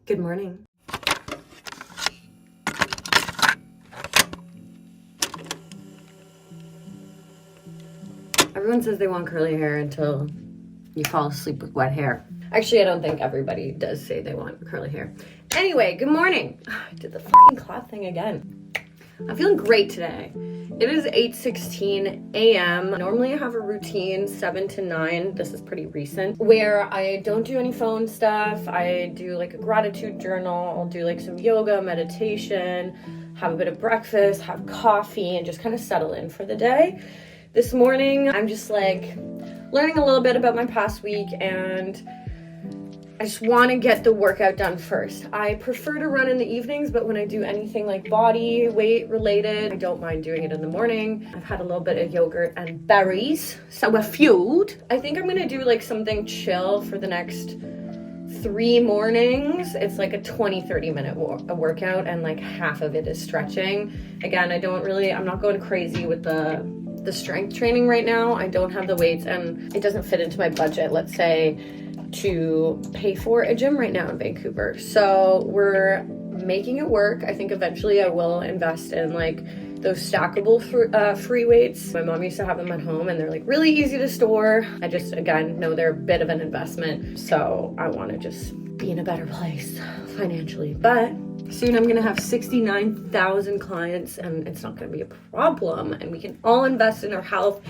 Good morning. Everyone says they want curly hair until you fall asleep with wet hair. Actually, I don't think everybody does say they want curly hair. Anyway, good morning. I did the fucking clap thing again. I'm feeling great today. It is 8:16 a.m. Normally I have a routine 7 to 9. This is pretty recent, where I don't do any phone stuff. I do like a gratitude journal. I'll do like some yoga, meditation, have a bit of breakfast, have coffee, and just kind of settle in for the day. This morning, I'm just like learning a little bit about my past week, and I just want to get the workout done first. I prefer to run in the evenings, but when I do anything like body weight related, I don't mind doing it in the morning. I've had a little bit of yogurt and berries, so we're fueled. I think I'm gonna do like something chill for the next 3 mornings. It's like a 20-30 minute workout, and like half of it is stretching. Again, I'm not going crazy with the strength training right now. I don't have the weights, and it doesn't fit into my budget, let's say, to pay for a gym right now in Vancouver. So we're making it work. I think eventually I will invest in like those stackable free weights. My mom used to have them at home, and they're like really easy to store. I just, again, know they're a bit of an investment. So I want to just be in a better place financially. But soon I'm gonna have 69,000 clients, and it's not gonna be a problem, and we can all invest in our health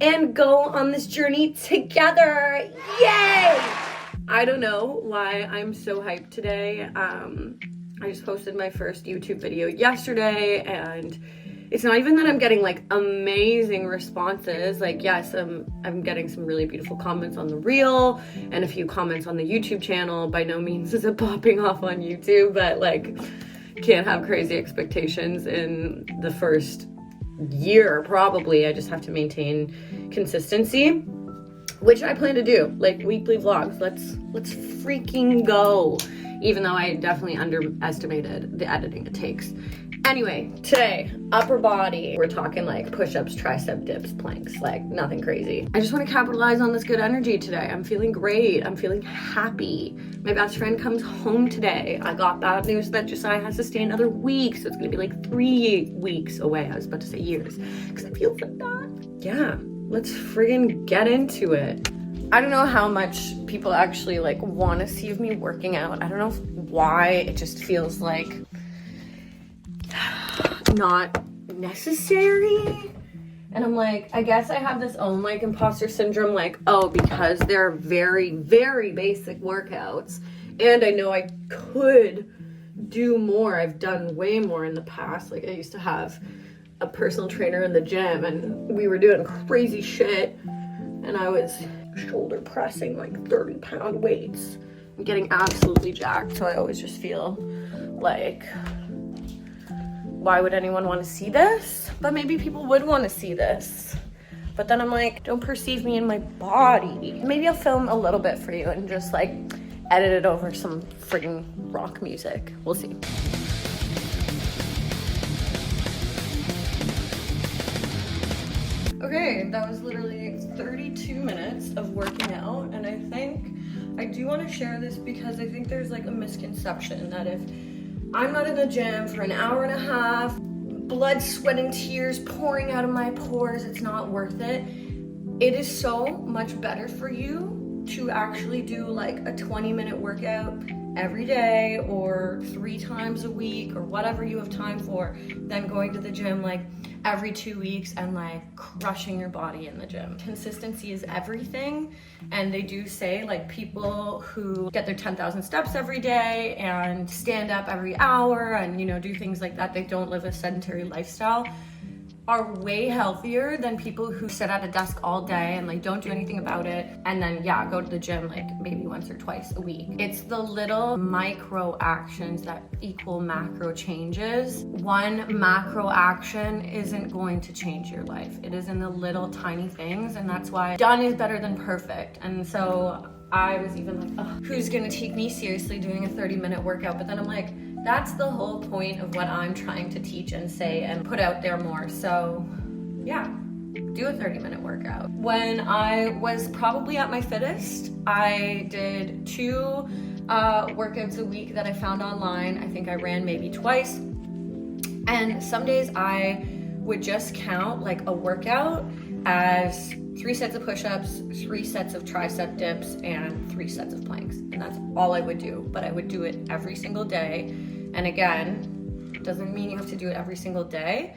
and go on this journey together. Yay! I don't know why I'm so hyped today. I just posted my first YouTube video yesterday, and it's not even that I'm getting like amazing responses. Like, yes, I'm getting some really beautiful comments on the reel and a few comments on the YouTube channel. By no means is it popping off on YouTube, but like, can't have crazy expectations in the first year probably. I just have to maintain consistency, which I plan to do, like weekly vlogs. Let's freaking go, even though I definitely underestimated the editing it takes. Anyway, today, upper body. We're talking like push-ups, tricep dips, planks, like nothing crazy. I just want to capitalize on this good energy today. I'm feeling great. I'm feeling happy. My best friend comes home today. I got bad news that Josiah has to stay another week, so it's gonna be like 3 weeks away. I was about to say years, because it feels like that. Yeah, let's friggin' get into it. I don't know how much people actually like want to see me working out. I don't know why. It just feels like not necessary. And I'm like, I guess I have this own like imposter syndrome, like, oh, because they're very, very basic workouts, and I know I could do more. I've done way more in the past. Like, I used to have a personal trainer in the gym, and we were doing crazy shit, and I was shoulder pressing like 30-pound weights and getting absolutely jacked. So I always just feel like, why would anyone want to see this? But maybe people would want to see this. But then I'm like, don't perceive me in my body. Maybe I'll film a little bit for you and just like edit it over some friggin' rock music. We'll see. Okay, that was literally 32 minutes of working out, and I think I do want to share this because I think there's like a misconception that if I'm not in the gym for an hour and a half, blood, sweat, and tears pouring out of my pores, it's not worth it. It is so much better for you to actually do like a 20-minute workout every day or 3 times a week or whatever you have time for than going to the gym like every 2 weeks and like crushing your body in the gym. Consistency is everything, and they do say like people who get their 10,000 steps every day and stand up every hour and, you know, do things like that, they don't live a sedentary lifestyle, are way healthier than people who sit at a desk all day and like don't do anything about it and then go to the gym like maybe once or twice a week. It's the little micro actions that equal macro changes. One macro action isn't going to change your life. It is in the little tiny things, and that's why done is better than perfect. And so I was even like, oh, who's gonna take me seriously doing a 30-minute workout? But then I'm like, that's the whole point of what I'm trying to teach and say and put out there more. So yeah, do a 30-minute workout. When I was probably at my fittest, I did 2 workouts a week that I found online. I think I ran maybe twice. And some days I would just count like a workout as 3 sets of push-ups, 3 sets of tricep dips, and 3 sets of planks. And that's all I would do. But I would do it every single day. And again, doesn't mean you have to do it every single day,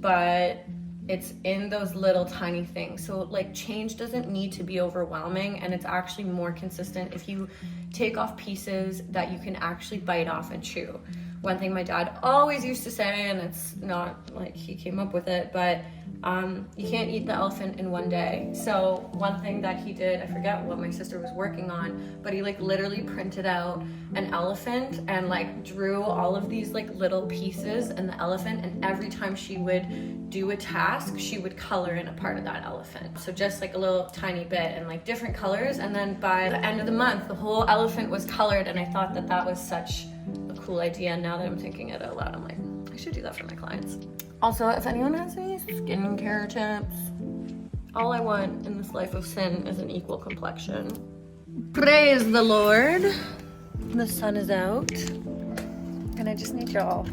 but it's in those little tiny things. So like change doesn't need to be overwhelming, and it's actually more consistent if you take off pieces that you can actually bite off and chew. One thing my dad always used to say, and it's not like he came up with it, but you can't eat the elephant in one day. So one thing that he did, I forget what my sister was working on, but he like literally printed out an elephant and like drew all of these like little pieces in the elephant, and every time she would do a task, she would color in a part of that elephant. So just like a little tiny bit and like different colors, and then by the end of the month, the whole elephant was colored, and I thought that that was such a cool idea. Now that I'm thinking it out loud, I'm like, I should do that for my clients. Also, if anyone has any skincare tips, all I want in this life of sin is an equal complexion. Praise the Lord. The sun is out, and I just need y'all.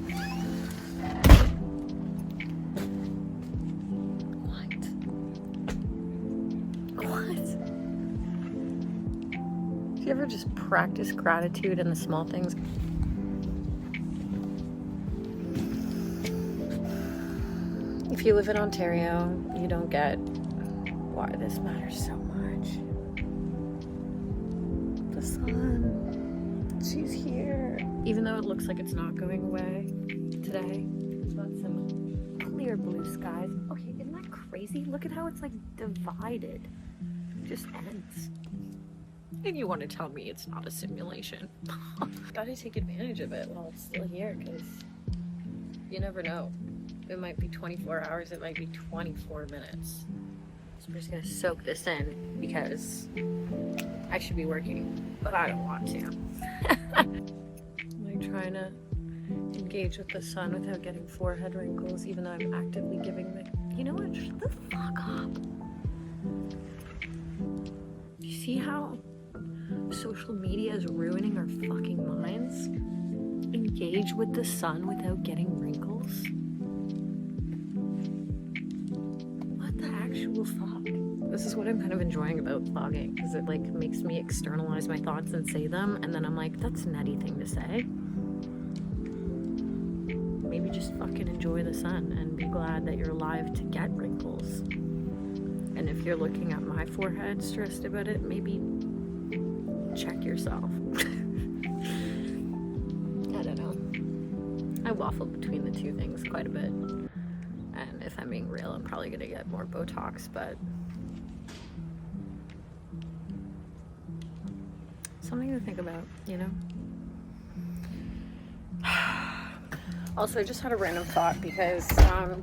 What? Do you ever just practice gratitude in the small things? If you live in Ontario, you don't get why this matters so much. The sun, she's here. Even though it looks like it's not going away today, we've got some clear blue skies. Okay, isn't that crazy? Look at how it's like divided. It just ends. And you want to tell me it's not a simulation? Gotta take advantage of it while it's still here, because you never know. It might be 24 hours, it might be 24 minutes. So I'm just gonna soak this in because I should be working, but I don't want to. I'm like trying to engage with the sun without getting forehead wrinkles, even though I'm actively giving the, you know what, shut the fuck up. You see how social media is ruining our fucking minds? Engage with the sun without getting wrinkles? Actual fuck. This is what I'm kind of enjoying about vlogging, because it like makes me externalize my thoughts and say them, and then I'm like, that's a nutty thing to say. Maybe just fucking enjoy the sun and be glad that you're alive to get wrinkles. And if you're looking at my forehead stressed about it, maybe check yourself. I don't know. I waffle between the two things quite a bit. And if I'm being real, I'm probably gonna get more Botox, but something to think about, you know? Also, I just had a random thought because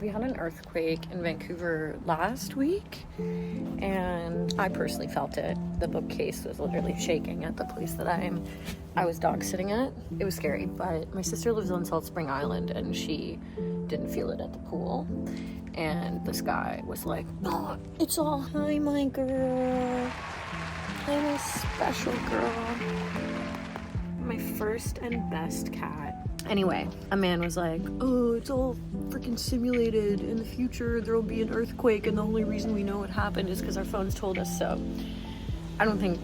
we had an earthquake in Vancouver last week, and I personally felt it. The bookcase was literally shaking at the place that I was dog sitting at. It was scary, but my sister lives on Salt Spring Island, and she didn't feel it at the pool. And this guy was like, oh, it's all hi, my girl. I'm a special girl. My first and best cat. Anyway, a man was like, oh, it's all freaking simulated. In the future, there'll be an earthquake, and the only reason we know it happened is because our phones told us so. I don't think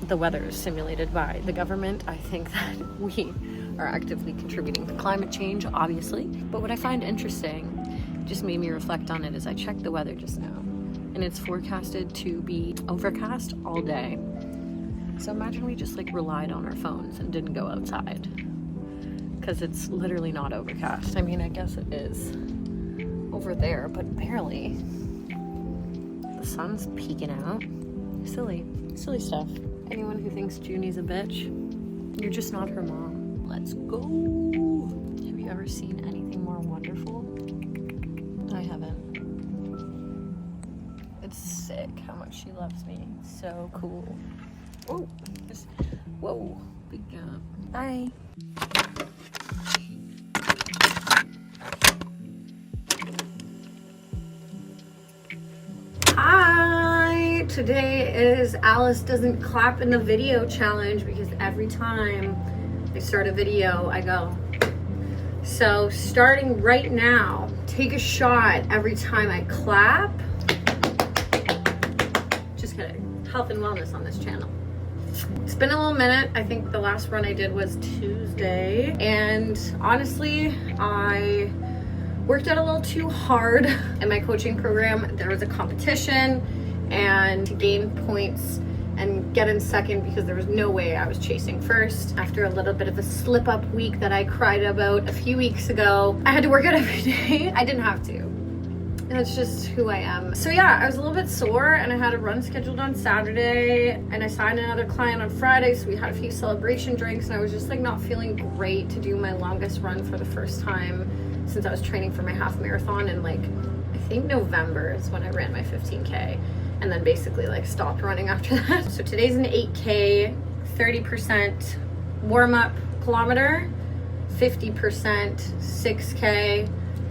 the weather is simulated by the government. I think that we are actively contributing to climate change, obviously. But what I find interesting, just made me reflect on it, is I checked the weather just now, and it's forecasted to be overcast all day. So imagine we just like relied on our phones and didn't go outside, because it's literally not overcast. I mean, I guess it is over there, but barely. The sun's peeking out. Silly stuff. Anyone who thinks Junie's a bitch, you're just not her mom. Let's go. Have you ever seen anything more wonderful? I haven't. It's sick how much she loves me. So cool. Whoa. Whoa. Big jump. Bye. Hi. Today is Alice doesn't clap in the video challenge, because Every time I start a video, I go. So starting right now, take a shot every time I clap. Just kidding. Health and wellness on this channel. It's been a little minute. I think the last run I did was Tuesday. And honestly, I worked out a little too hard in my coaching program. There was a competition and to gain points and get in second because there was no way I was chasing first. After a little bit of a slip up week that I cried about a few weeks ago, I had to work out every day. I didn't have to. That's just who I am. So yeah, I was a little bit sore and I had a run scheduled on Saturday and I signed another client on Friday, so we had a few celebration drinks and I was just like not feeling great to do my longest run for the first time since I was training for my half marathon in like, I think November is when I ran my 15K and then basically like stopped running after that. So today's an 8K, 30% warm up kilometer, 50% 6K,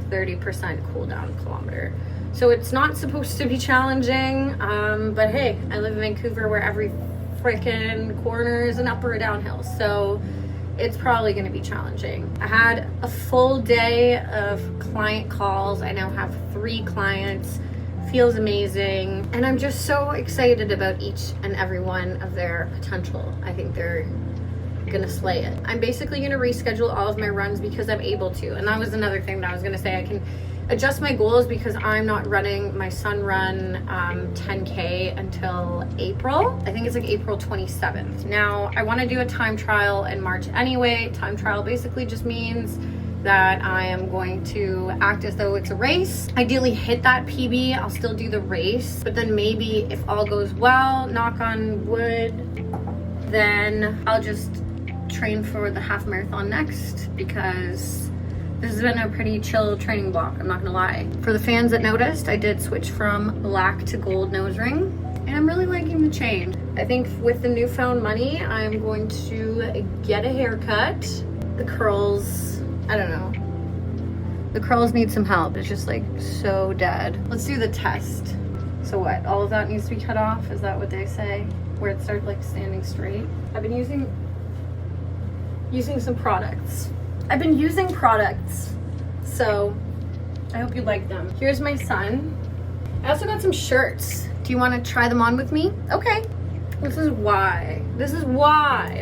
30% cool down kilometer. So it's not supposed to be challenging, but hey, I live in Vancouver where every freaking corner is an up or a downhill. So it's probably going to be challenging. I had a full day of client calls. I now have 3 clients. Feels amazing. And I'm just so excited about each and every one of their potential. I think they're gonna slay it. I'm basically gonna reschedule all of my runs because I'm able to. And that was another thing that I was gonna say. I can adjust my goals because I'm not running my Sun Run 10K until April. I think it's like April 27th. Now, I wanna do a time trial in March anyway. Time trial basically just means that I am going to act as though it's a race. Ideally hit that PB, I'll still do the race, but then maybe if all goes well, knock on wood, then I'll just train for the half marathon next because this has been a pretty chill training block, I'm not gonna lie. For the fans that noticed, I did switch from black to gold nose ring and I'm really liking the change. I think with the newfound money, I'm going to get a haircut. The curls, I don't know. The curls need some help. It's just like so dead. Let's do the test. So what, all of that needs to be cut off? Is that what they say? Where it starts like standing straight? I've been using some products. So I hope you like them. Here's my son. I also got some shirts. Do you want to try them on with me? Okay. This is why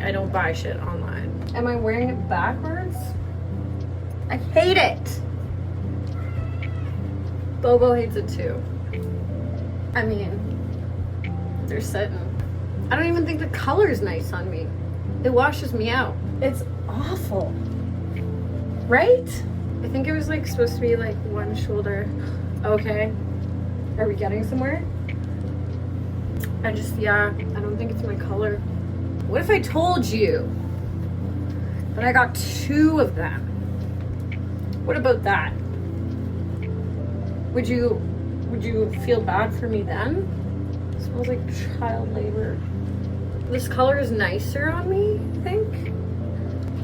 I don't buy shit online. Am I wearing it backwards? I hate it. Bobo hates it too. I mean, they're sitting. I don't even think the color's nice on me. It washes me out. It's awful. Right? I think it was like supposed to be like one shoulder. Okay. Are we getting somewhere? I don't think it's my color. What if I told you that I got 2 of them? What about that? Would you feel bad for me then? It smells like child labor. This color is nicer on me, I think.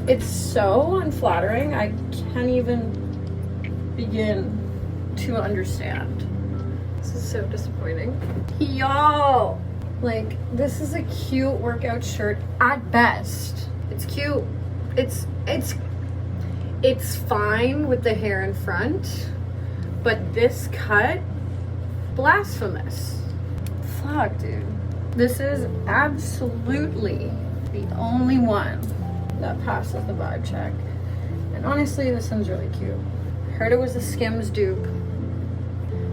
It's so unflattering. I can't even begin to understand. This is so disappointing. Y'all, like, this is a cute workout shirt at best. It's cute. It's fine with the hair in front, but this cut, blasphemous. Fuck, dude. This is absolutely the only one that passes the vibe check. And honestly, this one's really cute. Heard it was a Skims dupe.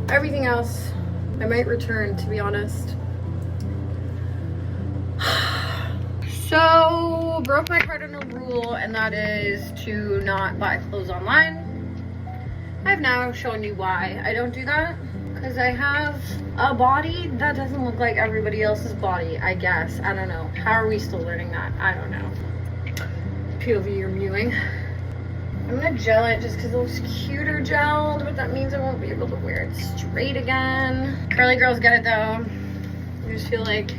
Everything else, I might return, to be honest. So, broke my cardinal rule, and that is to not buy clothes online. I've now shown you why I don't do that. Because I have a body that doesn't look like everybody else's body, I guess. I don't know. How are we still learning that? I don't know. POV you're mewing. I'm gonna gel it just because it looks cuter gelled, but that means I won't be able to wear it straight again. Curly girls get it though. I just feel like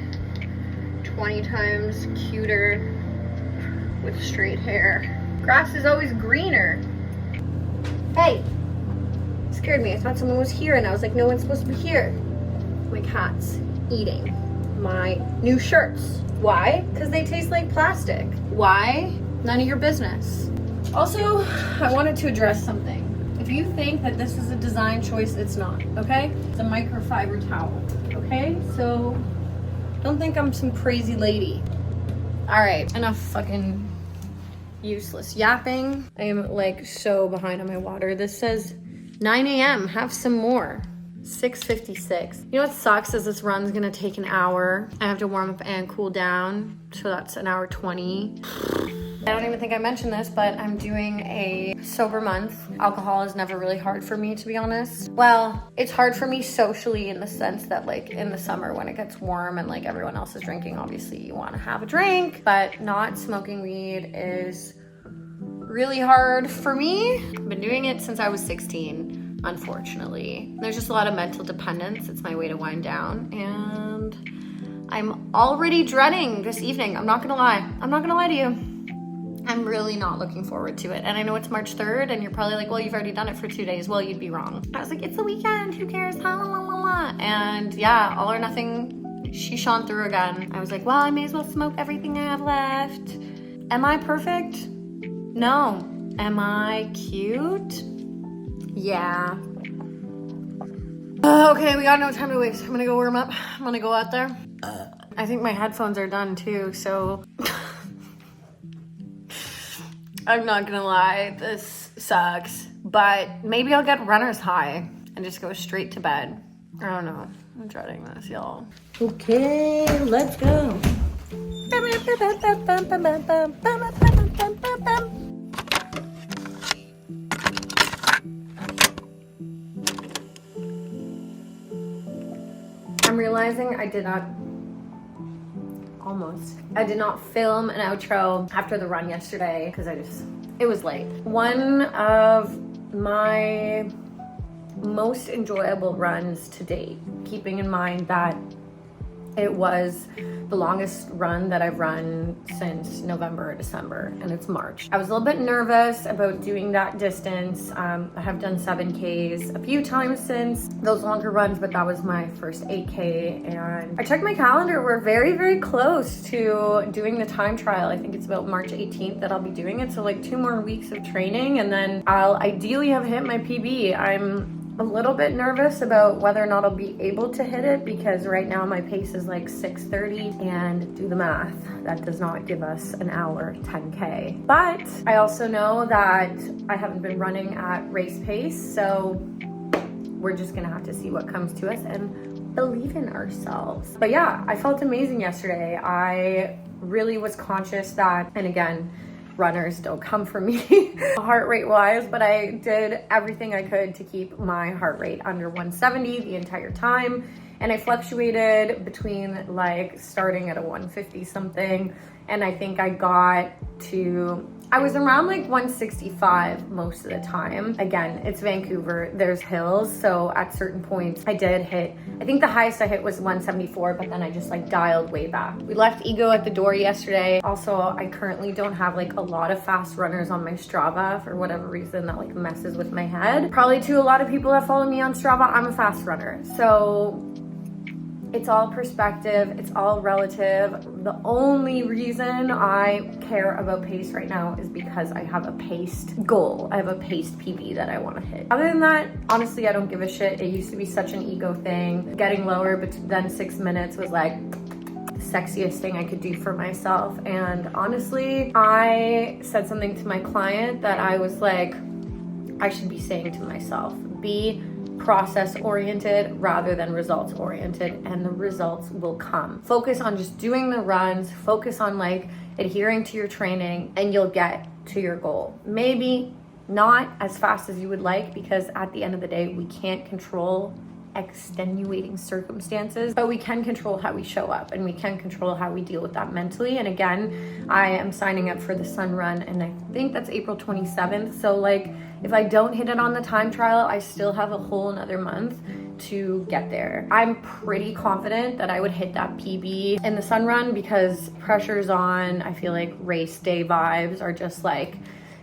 20 times cuter with straight hair. Grass is always greener. Hey! Scared me. I thought someone was here and I was like, no one's supposed to be here. My cat's eating my new shirts. Why? Because they taste like plastic. Why? None of your business. Also, I wanted to address something. If you think that this is a design choice, it's not, okay? It's a microfiber towel, okay? So don't think I'm some crazy lady. All right, enough fucking useless yapping. I am like so behind on my water. This says 9 a.m. Have some more. 6:56. You know what sucks is this run's gonna take an hour. I have to warm up and cool down, so that's an hour 20. I don't even think I mentioned this, but I'm doing a sober month. Alcohol is never really hard for me, to be honest. Well, it's hard for me socially in the sense that like in the summer when it gets warm and like everyone else is drinking, obviously you want to have a drink, but not smoking weed is really hard for me. I've been doing it since I was 16, unfortunately. There's just a lot of mental dependence. It's my way to wind down, and I'm already dreading this evening. I'm not gonna lie. I'm not gonna lie to you. I'm really not looking forward to it. And I know it's March 3rd and you're probably like, well, you've already done it for 2 days. Well, you'd be wrong. I was like, it's the weekend, who cares? La, la, la, la. And yeah, all or nothing, she shone through again. I was like, well, I may as well smoke everything I have left. Am I perfect? No. Am I cute? Yeah. Okay, we got no time to waste. I'm gonna go warm up. I'm gonna go out there. I think my headphones are done too, so I'm not gonna lie, this sucks, but maybe I'll get runner's high and just go straight to bed. I don't know. I'm dreading this, y'all. Okay, let's go. I'm realizing I did not film an outro after the run yesterday because it was late. One of my most enjoyable runs to date, keeping in mind that it was the longest run that I've run since November or December, and it's March. I was a little bit nervous about doing that distance. I have done 7Ks a few times since those longer runs, but that was my first 8K, and I checked my calendar. We're very, very close to doing the time trial. I think it's about March 18th that I'll be doing it, so like 2 more weeks of training, and then I'll ideally have hit my PB. I'm a little bit nervous about whether or not I'll be able to hit it because right now my pace is like 6:30, and do the math, that does not give us an hour 10K. But I also know that I haven't been running at race pace, so we're just gonna have to see what comes to us and believe in ourselves. But yeah, I felt amazing yesterday. I really was conscious that, and again, runners don't come for me heart rate wise, but I did everything I could to keep my heart rate under 170 the entire time, and I fluctuated between like starting at a 150 something, and I think I was around like 165 most of the time. Again, it's Vancouver, there's hills, so at certain points I did hit, I think the highest I hit was 174, but then I just like dialed way back. We left Ego at the door yesterday. Also, I currently don't have like a lot of fast runners on my Strava for whatever reason that like messes with my head. Probably to a lot of people that follow me on Strava, I'm a fast runner. So it's all perspective, it's all relative. The only reason I care about pace right now is because I have a paced goal. I have a paced PB that I want to hit. Other than that, honestly, I don't give a shit. It used to be such an ego thing. Getting lower, but then 6 minutes was like the sexiest thing I could do for myself. And honestly, I said something to my client that I was like, I should be saying to myself, be process oriented rather than results oriented, and the results will come. Focus on just doing the runs, focus on like adhering to your training, and you'll get to your goal. Maybe not as fast as you would like, because at the end of the day, we can't control extenuating circumstances, but we can control how we show up, and we can control how we deal with that mentally. And again, I am signing up for the Sun Run, and I think that's April 27th. So like, if I don't hit it on the time trial, I still have a whole another month to get there. I'm pretty confident that I would hit that PB in the Sun Run because pressure's on. I feel like race day vibes are just like,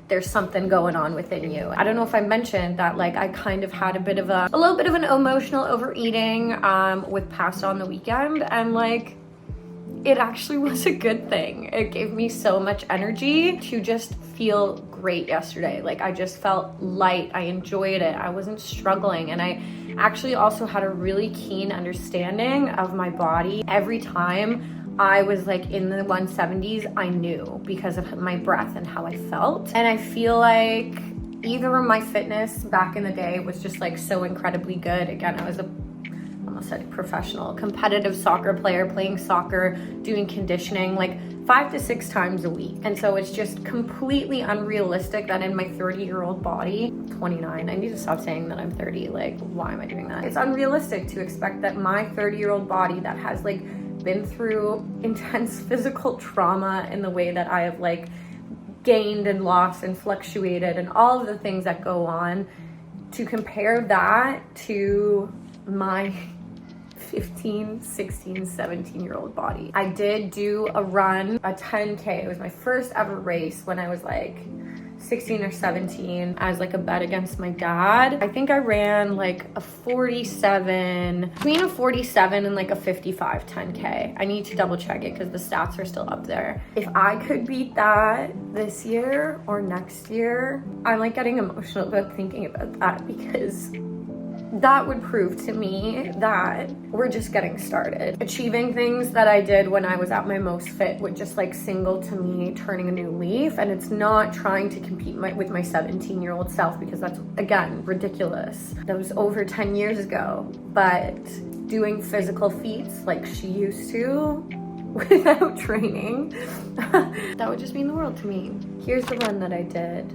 there's something going on within you. I don't know if I mentioned that like I kind of had a little bit of an emotional overeating with pasta on the weekend, and like it actually was a good thing. It gave me so much energy to just feel great yesterday. Like I just felt light. I enjoyed it. I wasn't struggling. And I actually also had a really keen understanding of my body. Every time I was like in the 170s, I knew because of my breath and how I felt. And I feel like either my fitness back in the day was just like so incredibly good. Again, I was almost a professional competitive soccer player, playing soccer, doing conditioning like 5 to 6 times a week. And so it's just completely unrealistic that in my 30-year-old body, 29, I need to stop saying that I'm 30. Like, why am I doing that? It's unrealistic to expect that my 30-year-old body that has like been through intense physical trauma in the way that I have like gained and lost and fluctuated and all of the things that go on, to compare that to my 15, 16, 17-year-old body. I did do a run, a 10K. It was my first ever race when I was like 16 or 17 as like a bet against my dad. I think I ran like a 47, between a 47 and like a 55 10K. I need to double check it because the stats are still up there. If I could beat that this year or next year, I'm like getting emotional about thinking about that, because that would prove to me that we're just getting started. Achieving things that I did when I was at my most fit would just like single to me turning a new leaf. And it's not trying to compete with my 17-year-old self, because that's, again, ridiculous. That was over 10 years ago. But doing physical feats like she used to without training, that would just mean the world to me. Here's the run that I did.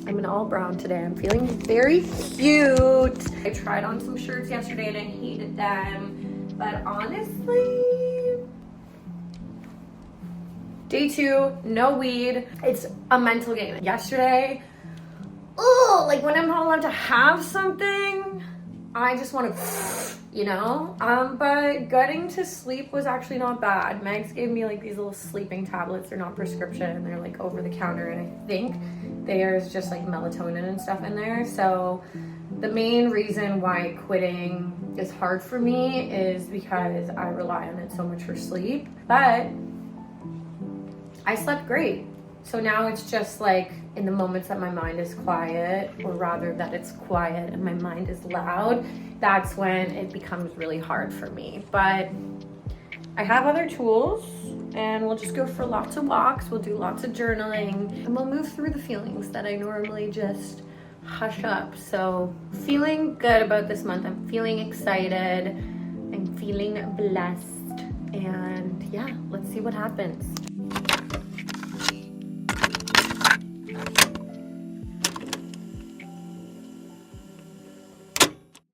I'm in all brown today. I'm feeling very cute. I tried on some shirts yesterday and I hated them. But honestly, day 2, no weed. It's a mental game. Yesterday, like when I'm not allowed to have something, I just want to, you know? But getting to sleep was actually not bad. Megs gave me like these little sleeping tablets. They're not prescription. They're like over the counter. And I think there's just like melatonin and stuff in there. So the main reason why quitting is hard for me is because I rely on it so much for sleep. But I slept great. So now it's just like in the moments that my mind is quiet, or rather that it's quiet and my mind is loud, that's when it becomes really hard for me. But I have other tools, and we'll just go for lots of walks, we'll do lots of journaling, and we'll move through the feelings that I normally just hush up. So feeling good about this month. I'm feeling excited. I'm feeling blessed. And yeah, let's see what happens.